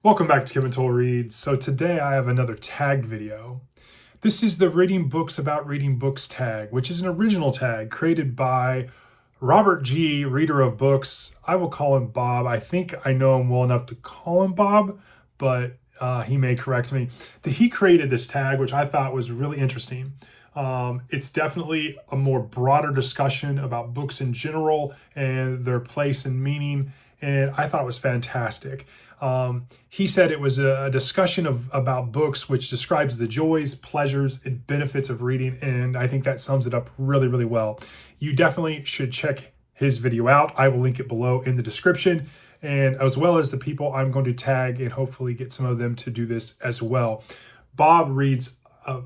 Welcome back to Kevin Toll Reads. So today I have another tagged video. This is the Reading Books About Reading Books tag, which is an original tag created by Robert G., reader of books. I will call him Bob. I think I know him well enough to call him Bob, but he may correct me. He created this tag, which I thought was really interesting. It's definitely a more broader discussion about books in general and their place and meaning, and I thought it was fantastic. He said it was a discussion about books which describes the joys, pleasures, and benefits of reading, and I think that sums it up really, really well. You definitely should check his video out. I will link it below in the description, and as well as the people I'm going to tag and hopefully get some of them to do this as well. Bob reads a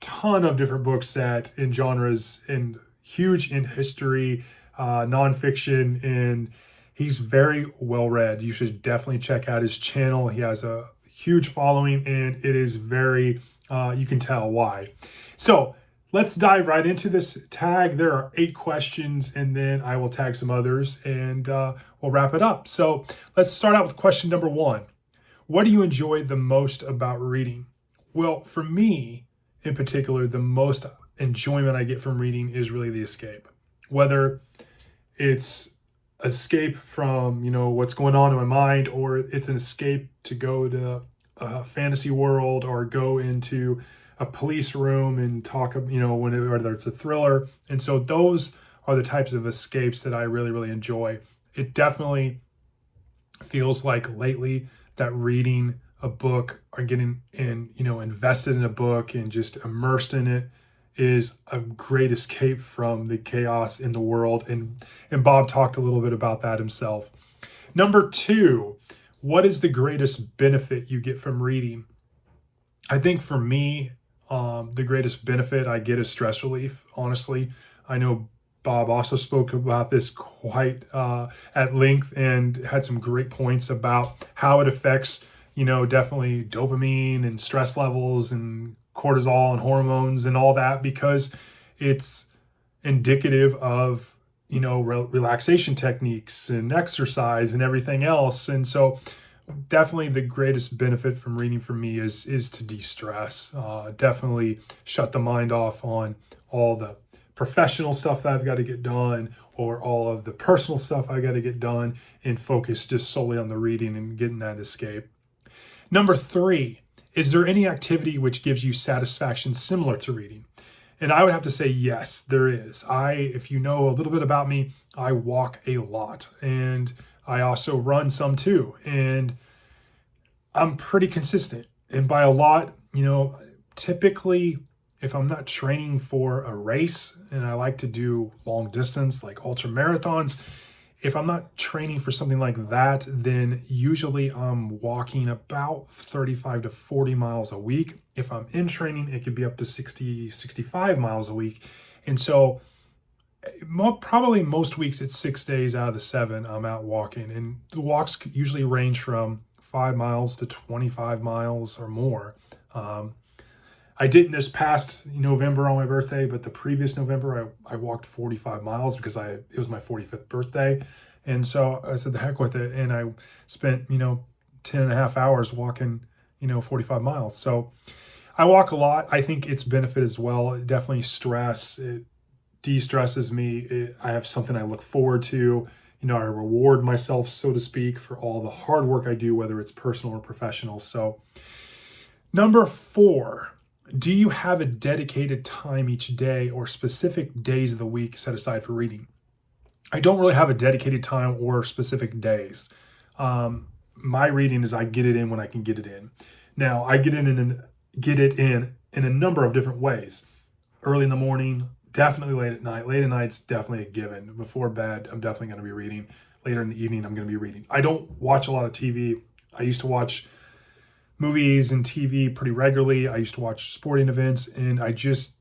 ton of different books that in genres and huge in history, nonfiction, and he's very well read. You should definitely check out his channel. He has a huge following and it is very, you can tell why. So let's dive right into this tag. There are 8 questions and then I will tag some others and we'll wrap it up. So let's start out with question number 1. What do you enjoy the most about reading? Well, for me in particular, the most enjoyment I get from reading is really the escape. Whether it's escape from what's going on in my mind, or it's an escape to go to a fantasy world or go into a police room and talk, whether it's a thriller. And so those are the types of escapes that I really, really enjoy. It definitely feels like lately that reading a book or getting invested in a book and just immersed in it is a great escape from the chaos in the world. And Bob talked a little bit about that himself. Number 2, what is the greatest benefit you get from reading? I think for me, the greatest benefit I get is stress relief, honestly. I know Bob also spoke about this quite at length and had some great points about how it affects, definitely dopamine and stress levels and cortisol and hormones and all that, because it's indicative of, relaxation techniques and exercise and everything else. And so definitely the greatest benefit from reading for me is to de-stress, definitely shut the mind off on all the professional stuff that I've got to get done or all of the personal stuff I got to get done and focus just solely on the reading and getting that escape. Number 3, is there any activity which gives you satisfaction similar to reading? And I would have to say yes, there is. If you know a little bit about me, I walk a lot and I also run some too. And I'm pretty consistent. And by a lot, typically if I'm not training for a race, and I like to do long distance like ultra marathons, if I'm not training for something like that, then usually I'm walking about 35 to 40 miles a week. If I'm in training, it could be up to 60, 65 miles a week. And so probably most weeks it's 6 days out of the 7 I'm out walking. And the walks usually range from 5 miles to 25 miles or more. I didn't this past November on my birthday, but the previous November I walked 45 miles because it was my 45th birthday. And so I said the heck with it. And I spent, 10 and a half hours walking, 45 miles. So I walk a lot. I think it's benefit as well. It definitely it de-stresses me. I have something I look forward to. I reward myself, so to speak, for all the hard work I do, whether it's personal or professional. So number 4, do you have a dedicated time each day or specific days of the week set aside for reading? I don't really have a dedicated time or specific days. My reading is I get it in when I can get it in. Now, I get it in a number of different ways. Early in the morning, definitely late at night. Late at night's definitely a given. Before bed, I'm definitely going to be reading. Later in the evening, I'm going to be reading. I don't watch a lot of TV. I used to watch movies and TV pretty regularly. I used to watch sporting events, and I just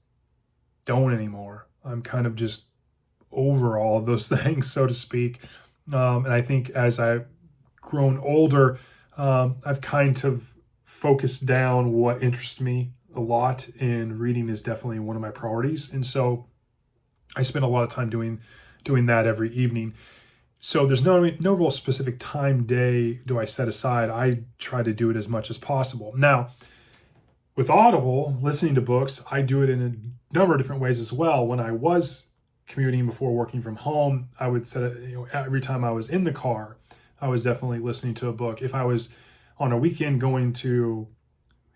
don't anymore. I'm kind of just over all of those things, so to speak. And I think as I've grown older, I've kind of focused down what interests me a lot, and reading is definitely one of my priorities. And so I spend a lot of time doing that every evening. So there's no real specific time, day do I set aside. I try to do it as much as possible. Now, with Audible, listening to books, I do it in a number of different ways as well. When I was commuting before working from home, I would set it, every time I was in the car, I was definitely listening to a book. If I was on a weekend going to,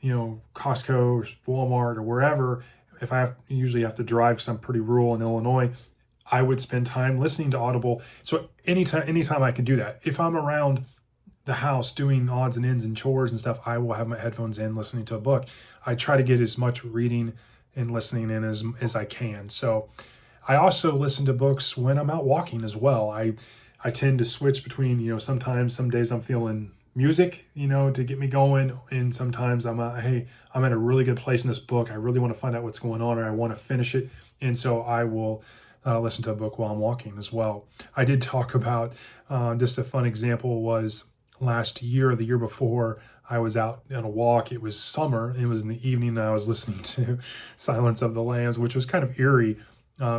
Costco or Walmart or wherever, if usually have to drive because I'm pretty rural in Illinois, I would spend time listening to Audible. So anytime I can do that. If I'm around the house doing odds and ends and chores and stuff, I will have my headphones in listening to a book. I try to get as much reading and listening in as I can. So I also listen to books when I'm out walking as well. I tend to switch between, sometimes some days I'm feeling music, to get me going. And sometimes I'm in a really good place in this book. I really want to find out what's going on, or I want to finish it. And so I will listen to a book while I'm walking as well. I did talk about, just a fun example was last year or the year before, I was out on a walk. It was summer. It was in the evening, and I was listening to Silence of the Lambs, which was kind of eerie,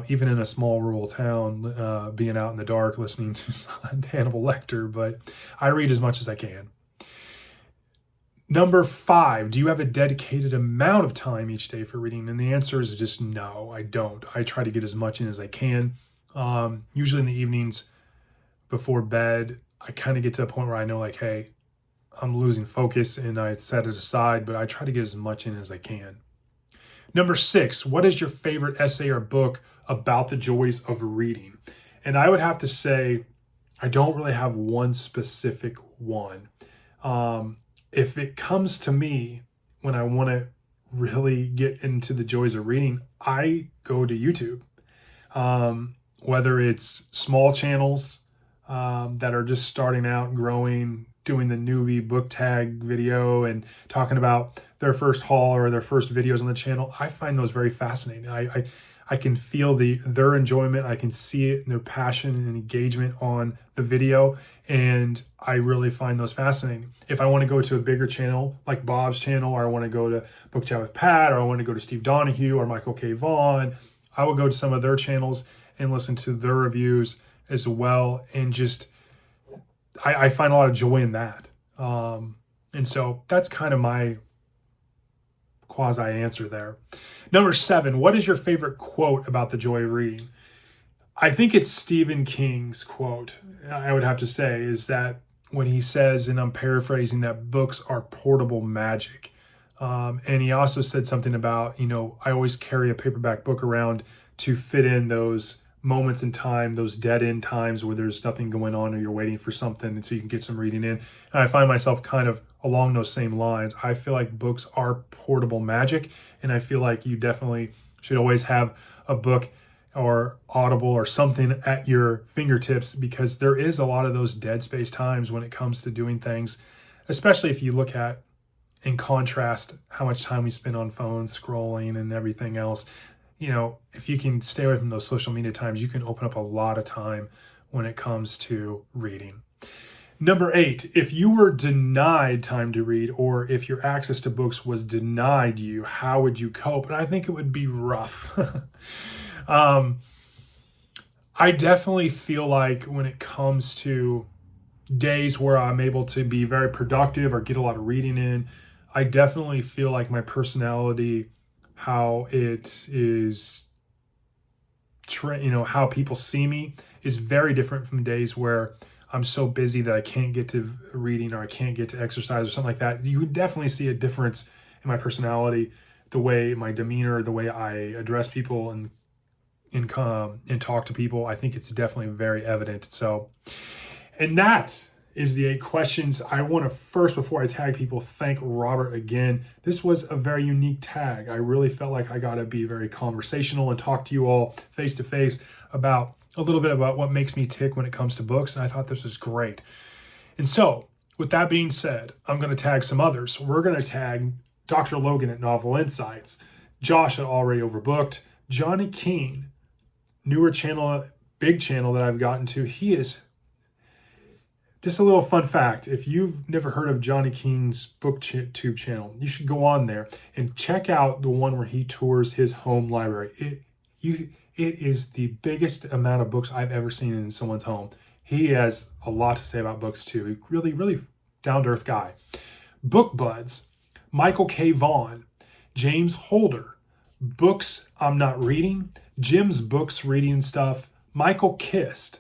even in a small rural town, being out in the dark listening to Hannibal Lecter. But I read as much as I can. Number 5, do you have a dedicated amount of time each day for reading? And the answer is just no, I don't. I try to get as much in as I can. Usually in the evenings before bed, I kind of get to a point where I know, like, hey, I'm losing focus, and I set it aside, but I try to get as much in as I can. Number 6, what is your favorite essay or book about the joys of reading? And I would have to say, I don't really have one specific one. If it comes to me when I want to really get into the joys of reading, I go to YouTube. Whether it's small channels that are just starting out, growing, doing the newbie book tag video and talking about their first haul or their first videos on the channel, I find those very fascinating. I can feel their enjoyment. I can see it in their passion and engagement on the video, and I really find those fascinating. If I want to go to a bigger channel like Bob's channel, or I want to go to Book Chat with Pat, or I want to go to Steve Donahue or Michael K. Vaughn, I will go to some of their channels and listen to their reviews as well, and just I find a lot of joy in that. And so that's kind of my quasi answer there. Number 7, what is your favorite quote about the joy of reading? I think it's Stephen King's quote, I would have to say, is that when he says, and I'm paraphrasing, that books are portable magic. And he also said something about, I always carry a paperback book around to fit in those moments in time, those dead end times where there's nothing going on or you're waiting for something, and so you can get some reading in. And I find myself kind of along those same lines. I feel like books are portable magic, and I feel like you definitely should always have a book or Audible or something at your fingertips, because there is a lot of those dead space times when it comes to doing things, especially if you look at and contrast how much time we spend on phones scrolling and everything else. If you can stay away from those social media times, you can open up a lot of time when it comes to reading. Number 8, if you were denied time to read, or if your access to books was denied you, how would you cope? And I think it would be rough. I definitely feel like when it comes to days where I'm able to be very productive or get a lot of reading in, I definitely feel like my personality, how it is, how people see me, is very different from days where I'm so busy that I can't get to reading or I can't get to exercise or something like that. You would definitely see a difference in my personality, the way my demeanor, the way I address people and talk to people. I think it's definitely very evident. So, and that is the 8 questions. I want to first, before I tag people, thank Robert again. This was a very unique tag. I really felt like I got to be very conversational and talk to you all face to face about a little bit about what makes me tick when it comes to books. And I thought this was great. And so with that being said, I'm going to tag some others. We're going to tag Dr. Logan at Novel Insights, Josh at Already Overbooked, Johnny Keene, newer channel, big channel that I've gotten to. He is, just a little fun fact, if you've never heard of Johnny Keene's BookTube channel, you should go on there and check out the one where he tours his home library. It is the biggest amount of books I've ever seen in someone's home. He has a lot to say about books too. Really, really down-to-earth guy. Book Buds, Michael K. Vaughan, James Holder, Books I'm Not Reading, Jim's Books Reading and Stuff, Michael Kist,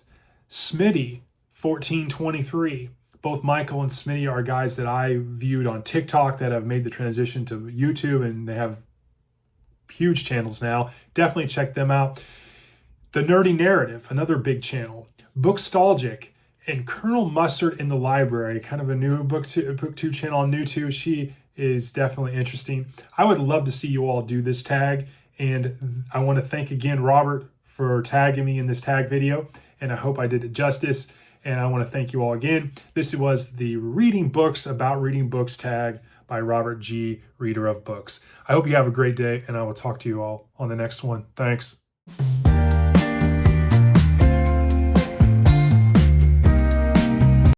Smitty 1423. Both Michael and Smitty are guys that I viewed on TikTok that have made the transition to YouTube, and they have huge channels now. Definitely check them out. The Nerdy Narrative, another big channel. Bookstalgic, and Colonel Mustard in the Library, kind of a new booktube channel I'm new to. She is definitely interesting. I would love to see you all do this tag, and I want to thank again Robert for tagging me in this tag video, and I hope I did it justice, and I want to thank you all again. This was the Reading Books About Reading Books tag by Robert G., reader of books. I hope you have a great day, and I will talk to you all on the next one. Thanks.